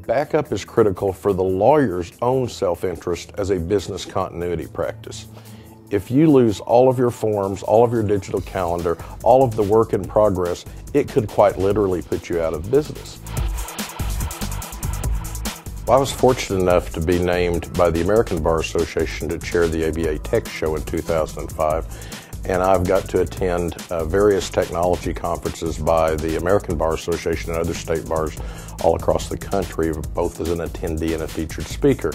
Backup is critical for the lawyer's own self-interest as a business continuity practice. If you lose all of your forms, all of your digital calendar, all of the work in progress, it could quite literally put you out of business. Well, I was fortunate enough to be named by the American Bar Association to chair the ABA Tech Show in 2005, and I've got to attend various technology conferences by the American Bar Association and other state bars all across the country, both as an attendee and a featured speaker.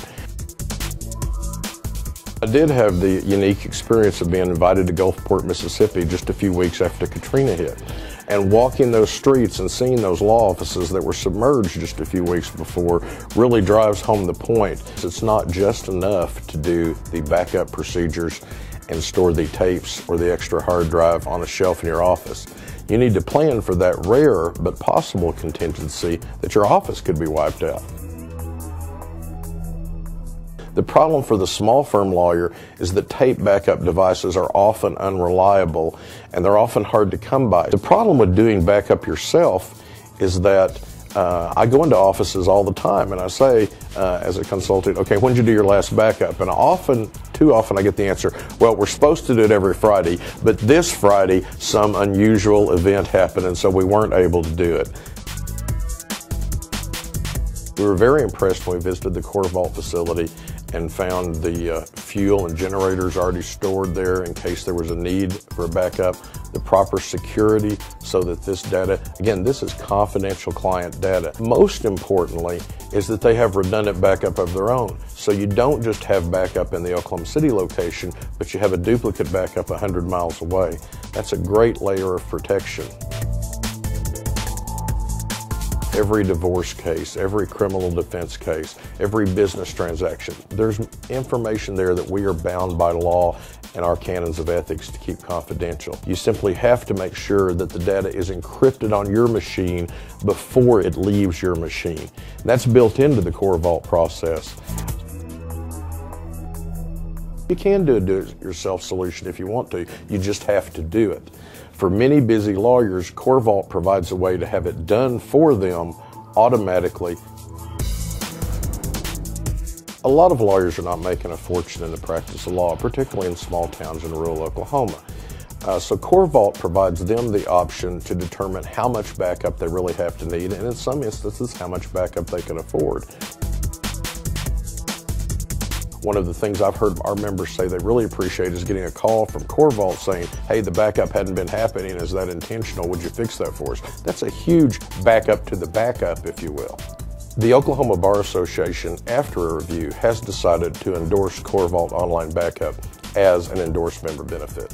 I did have the unique experience of being invited to Gulfport, Mississippi just a few weeks after Katrina hit. And walking those streets and seeing those law offices that were submerged just a few weeks before really drives home the point. It's not just enough to do the backup procedures and store the tapes or the extra hard drive on a shelf in your office. You need to plan for that rare but possible contingency that your office could be wiped out. The problem for the small firm lawyer is that tape backup devices are often unreliable and they're often hard to come by. The problem with doing backup yourself is that I go into offices all the time and I say as a consultant, okay, when did you do your last backup? And too often I get the answer, well, we're supposed to do it every Friday, but this Friday some unusual event happened and so we weren't able to do it. We were very impressed when we visited the CoreVault facility and found the fuel and generators already stored there in case there was a need for a backup, the proper security so that this data, again, this is confidential client data. Most importantly is that they have redundant backup of their own. So you don't just have backup in the Oklahoma City location, but you have a duplicate backup 100 miles away. That's a great layer of protection. Every divorce case, every criminal defense case, every business transaction, there's information there that we are bound by law and our canons of ethics to keep confidential. You simply have to make sure that the data is encrypted on your machine before it leaves your machine. That's built into the CoreVault process. You can do a do-it-yourself solution if you want to, you just have to do it. For many busy lawyers, CoreVault provides a way to have it done for them automatically. A lot of lawyers are not making a fortune in the practice of law, particularly in small towns in rural Oklahoma. So CoreVault provides them the option to determine how much backup they really have to need, and in some instances, how much backup they can afford. One of the things I've heard our members say they really appreciate is getting a call from CoreVault saying, hey, the backup hadn't been happening. Is that intentional? Would you fix that for us? That's a huge backup to the backup, if you will. The Oklahoma Bar Association, after a review, has decided to endorse CoreVault Online Backup as an endorsed member benefit.